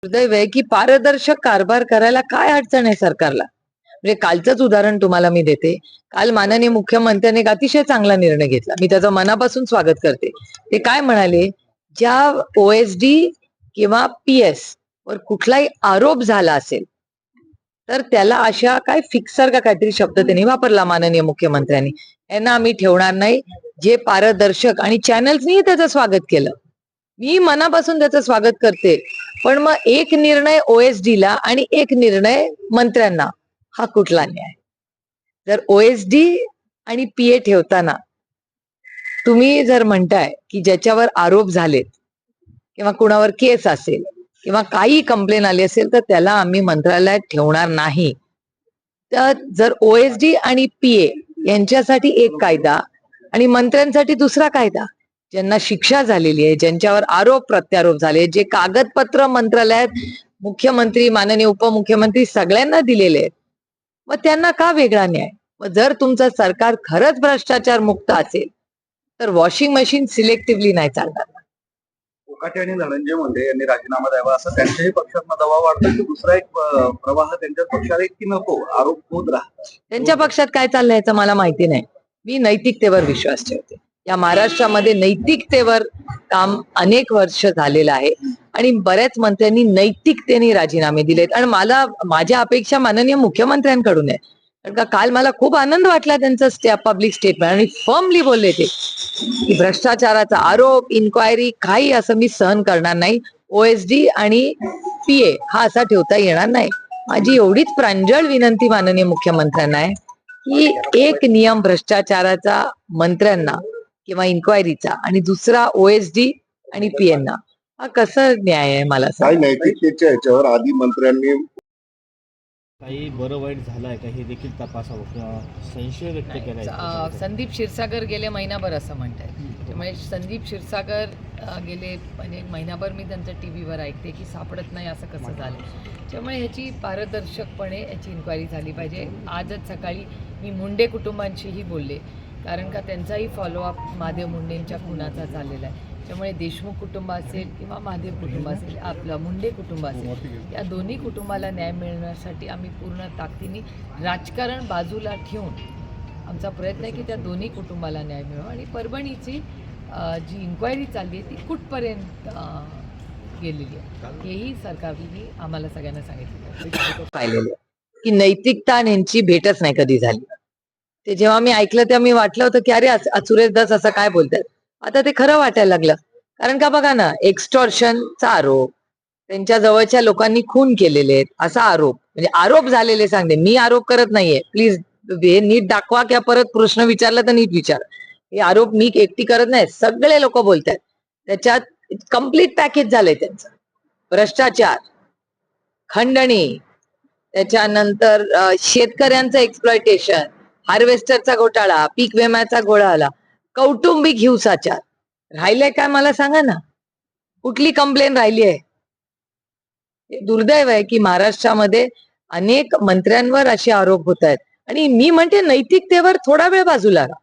दुर्दैव आहे की पारदर्शक कारभार करायला काय अडचण आहे सरकारला. म्हणजे कालचंच उदाहरण तुम्हाला मी देते. काल माननीय मुख्यमंत्र्यांनी एक अतिशय चांगला निर्णय घेतला, मी त्याचं मनापासून स्वागत करते. ते काय म्हणाले, ज्या OSD किंवा PS वर कुठलाही आरोप झाला असेल तर त्याला अशा काय फिक्सर का काहीतरी शब्द त्यांनी वापरला माननीय मुख्यमंत्र्यांनी, यांना आम्ही ठेवणार नाही. जे पारदर्शक आणि चॅनल्सनी त्याचं स्वागत केलं, मी मनापासून त्याचं स्वागत करते. पण मग एक निर्णय OSD ला आणि एक निर्णय मंत्र्यांना, हा कुठला न्याय? जर OSD आणि PA ठेवताना तुम्ही जर म्हणताय की ज्याच्यावर आरोप झालेत किंवा कुणावर केस असेल किंवा काही कंप्लेन आली असेल तर त्याला आम्ही मंत्रालयात ठेवणार नाही. तर जर OSD आणि PA यांच्यासाठी एक कायदा आणि मंत्र्यांसाठी दुसरा कायदा, ज्यांना शिक्षा झालेली आहे, ज्यांच्यावर आरोप प्रत्यारोप झाले, जे कागदपत्र मंत्रालयात मुख्यमंत्री माननीय उपमुख्यमंत्री सगळ्यांना दिलेले आहेत, मग त्यांना का वेगळा न्याय? मग जर तुमचं सरकार खरंच भ्रष्टाचार मुक्त असेल तर वॉशिंग मशीन सिलेक्टिव्हली नाही चालणार. कोकाटे आणि धनंजय मुंडे यांनी राजीनामा द्यावा असं त्यांच्याही पक्षात दबाव वाढतोय की दुसरा एक प्रवाह त्यांच्या पक्षात एक की नको आरोप होत राहतात. त्यांच्या पक्षात काय चाललंय याचं मला माहिती नाही. मी नैतिकतेवर विश्वास ठेवते. या महाराष्ट्रामध्ये नैतिकतेवर काम अनेक वर्ष झालेलं आहे आणि बऱ्याच मंत्र्यांनी नैतिकतेने राजीनामे दिलेत आणि मला माझ्या अपेक्षा माननीय मुख्यमंत्र्यांकडून आहे. कारण का काल मला खूप आनंद वाटला त्यांचं पब्लिक स्टेटमेंट, आणि फर्मली बोलले ते की भ्रष्टाचाराचा आरोप, इन्क्वायरी काही असं मी सहन करणार नाही. OSD आणि PA हा असा ठेवता येणार नाही. माझी एवढीच प्रांजळ विनंती माननीय मुख्यमंत्र्यांना आहे की एक नियम भ्रष्टाचाराचा मंत्र्यांना किंवा इन्क्वायरीचा आणि दुसरा OSD आणि PA ना, हा कसं न्याय आहे मला काय सांगा. नैतिकतेच्या ह्याच्यावर आधी मंत्र्यांनी काही बरं वाईट झालंय का हे देखील तपासावं किंवा संशय व्यक्त केलाय. संदीप क्षीरसागर गेले महिनाभर असं म्हणतायत. त्यामुळे संदीप क्षीरसागर गेले म्हणजे महिनाभर मी त्यांचं TV वर ऐकते की सापडत नाही, असं कसं झालं. त्यामुळे ह्याची पारदर्शकपणे याची इन्क्वायरी झाली पाहिजे. आजच सकाळी मी मुंडे कुटुंबांशीही बोलले, कारण का त्यांचाही फॉलोअप महादेव मुंडेंच्या खुनाचा चाललेला आहे. त्यामुळे देशमुख कुटुंब असेल किंवा महादेव कुटुंब असेल, आपलं मुंडे कुटुंब असेल, या दोन्ही कुटुंबाला न्याय मिळण्यासाठी आम्ही पूर्ण ताकदीने राजकारण बाजूला ठेवून आमचा प्रयत्न आहे की त्या दोन्ही कुटुंबाला न्याय मिळावा. आणि परभणीची जी इन्क्वायरी चालली आहे ती कुठपर्यंत गेलेली आहे हेही सरकारने आम्हाला सगळ्यांना सांगितलं पाहिलेलं की नैतिकता आणि यांची भेटच नाही कधी झाली. ते जेव्हा मी ऐकलं तेव्हा मी वाटलं होतं की अरे सुरेश दस असं काय बोलतात. आता ते खरं वाटायला लागलं. कारण का बघा ना, एक्स्टॉर्शनचा आरोप, त्यांच्या जवळच्या लोकांनी खून केलेले आहेत असा आरोप, म्हणजे आरोप झालेले सांगते, मी आरोप करत नाहीये. प्लीज हे नीट दाखवा किंवा परत प्रश्न विचारला तर नीट विचार. हे आरोप मी एकटी करत नाही, सगळे लोक बोलतात. त्याच्यात कम्प्लीट पॅकेज झालंय त्यांचं. भ्रष्टाचार, खंडणी, त्याच्यानंतर शेतकऱ्यांचं एक्सप्लॉयटेशन, हार्वेस्टरचा घोटाळा, पीक विम्याचा घोटाळा, कौटुंबिक हिंसाचार. राहिलंय काय मला सांगा ना, कुठली कंप्लेन राहिली आहे? दुर्दैव आहे की महाराष्ट्रामध्ये अनेक मंत्र्यांवर असे आरोप होत आहेत. आणि मी म्हणते नैतिकतेवर थोडा वेळ बाजूला राहा.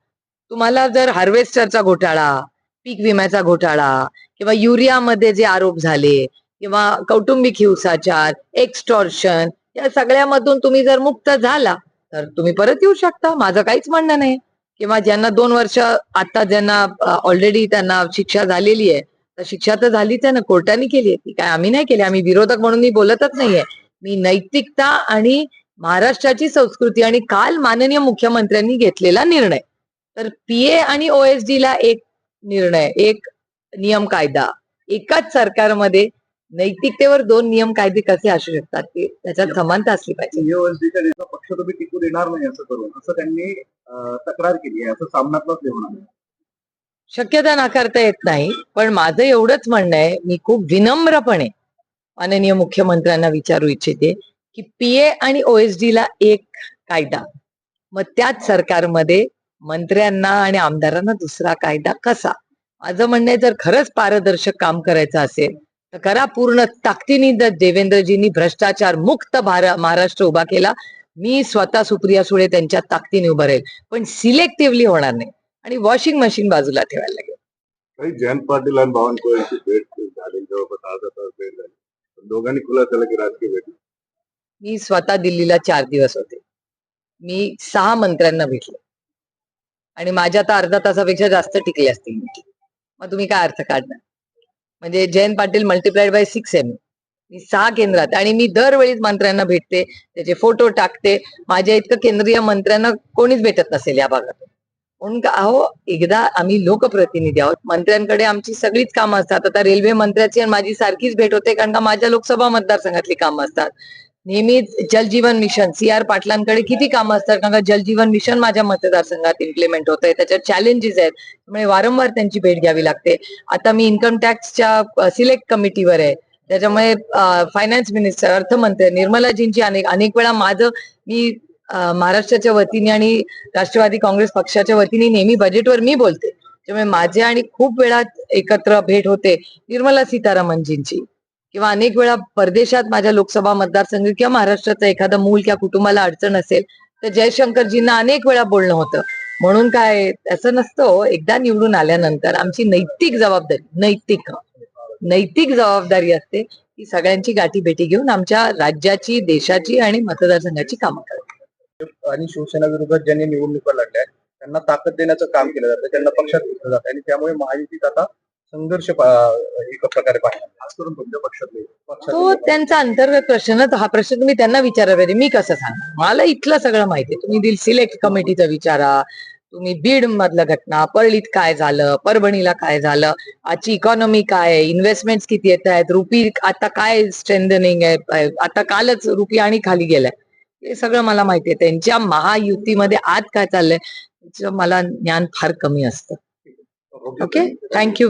तुम्हाला जर हार्वेस्टरचा घोटाळा, पीक विम्याचा घोटाळा किंवा युरियामध्ये जे आरोप झाले किंवा कौटुंबिक हिंसाचार, एक्स्टॉर्शन, या सगळ्यामधून तुम्ही जर मुक्त झाला तर तुम्ही परत येऊ शकता, माझं काहीच म्हणणं नाही. किंवा ज्यांना 2 वर्ष आता ज्यांना ऑलरेडी त्यांना शिक्षा झालेली आहे, तर शिक्षा तर झालीच आहे ना, कोर्टाने केली आहे ती, काय आम्ही नाही केली. आम्ही विरोधक म्हणून मी बोलतच नाहीये. मी नैतिकता आणि महाराष्ट्राची संस्कृती आणि काल माननीय मुख्यमंत्र्यांनी घेतलेला निर्णय, तर PA आणि OSD ला एक निर्णय, एक नियम कायदा, एकाच सरकारमध्ये नैतिकतेवर 2 नियम कायदे कसे असू शकतात, ते त्याच्यात समानता असली पाहिजे. OSDच्या दिवसा पक्ष तुम्ही टिकू देणार नाही असं करून असं त्यांनी तक्रार केली आहे, असं सामनात्मक लिहून. शक्यता नाकारता येत नाही, पण माझं एवढंच म्हणणं आहे, मी खूप विनम्रपणे माननीय मुख्यमंत्र्यांना विचारू इच्छिते की PA आणि OSD ला एक कायदा, मग त्याच सरकारमध्ये मंत्र्यांना आणि आमदारांना दुसरा कायदा कसा? माझं म्हणणं आहे, जर खरंच पारदर्शक काम करायचं असेल तर करा पूर्ण ताकदीने. जर देवेंद्रजींनी भ्रष्टाचार मुक्त महाराष्ट्र उभा केला, मी स्वतः सुप्रिया सुळे त्यांच्या ताकदीने उभं राहील, पण सिलेक्टिव्हली होणार नाही आणि वॉशिंग मशीन बाजूला ठेवायला लागेल. काही जयंत पाटील आणि बावनकुळेंची भेट झाली, जवळपास अर्धा तास भेट झाली. दोघांनी खुलासा केला की राजकीय भेट. मी स्वतः दिल्लीला 4 दिवस होते. मी 6 मंत्र्यांना भेटले आणि माझ्या तर अर्धा तासापेक्षा जास्त टिकले असतील meeting. मग तुम्ही काय अर्थ काढणार? म्हणजे जयंत पाटील मल्टिप्लाइड बाय 6 मी 6 केंद्रात आणि मी दरवेळीच मंत्र्यांना भेटते, त्याचे फोटो टाकते. माझ्या इतकं केंद्रीय मंत्र्यांना कोणीच भेटत नसेल या भागात. म्हणून का अहो, एकदा आम्ही लोकप्रतिनिधी आहोत, मंत्र्यांकडे आमची सगळीच कामं असतात. आता रेल्वे मंत्र्याची आणि माझी सारखीच भेट होते, कारण का माझ्या लोकसभा मतदारसंघातली कामं असतात. नेहमीच जलजीवन मिशन CR पाटलांकडे किती कामं असतात, कारण का जलजीवन मिशन माझ्या मतदारसंघात इम्प्लिमेंट होत आहे, त्याच्यात चॅलेंजेस आहेत, त्यामुळे वारंवार त्यांची भेट घ्यावी लागते. आता मी इन्कम टॅक्सच्या सिलेक्ट कमिटीवर आहे, त्याच्यामुळे फायनान्स मिनिस्टर, अर्थमंत्री निर्मलाजींची अनेक वेळा मी महाराष्ट्राच्या वतीने आणि राष्ट्रवादी काँग्रेस पक्षाच्या वतीने नेहमी बजेटवर मी बोलते, त्यामुळे माझे आणि खूप वेळा एकत्र भेट होते निर्मला सीतारामनजींची, किंवा अनेक वेळा परदेशात माझ्या लोकसभा मतदारसंघ किंवा महाराष्ट्राचं एखादं मूल किंवा कुटुंबाला अडचण असेल तर जयशंकरजींना अनेक वेळा बोलणं होतं. म्हणून काय असं नसतं, एकदा निवडून आल्यानंतर आमची नैतिक जबाबदारी असते की सगळ्यांची गाठी भेटी घेऊन आमच्या राज्याची, देशाची आणि मतदारसंघाची कामं करणे. आणि शिवसेना विरोधात ज्यांनी निवडणुका लढल्या त्यांना ताकद देण्याचं काम केलं जातं, त्यांना पक्षात घेतलं जातं आणि त्यामुळे महायुतीत आता संघर्ष एका प्रकारे पाहिला, खास करून तुमच्या तो त्यांचा अंतर्गत प्रश्न. हा प्रश्न तुम्ही त्यांना विचारा पाहिजे, मी कसं सांगणार? मला इथलं सगळं माहिती आहे. तुम्ही सिलेक्ट कमिटीचं विचारा, तुम्ही बीड मधलं घटना, परळीत काय झालं, परभणीला काय झालं, आजची इकॉनॉमी काय आहे, इन्व्हेस्टमेंट किती येत आहेत, रुपी आता काय स्ट्रेंथनिंग आहे, आता कालच रुपी आणि खाली गेलाय, हे सगळं मला माहिती आहे. त्यांच्या महायुतीमध्ये आज काय चाललंय त्याचं मला ज्ञान फार कमी असतं. Okay, thank you.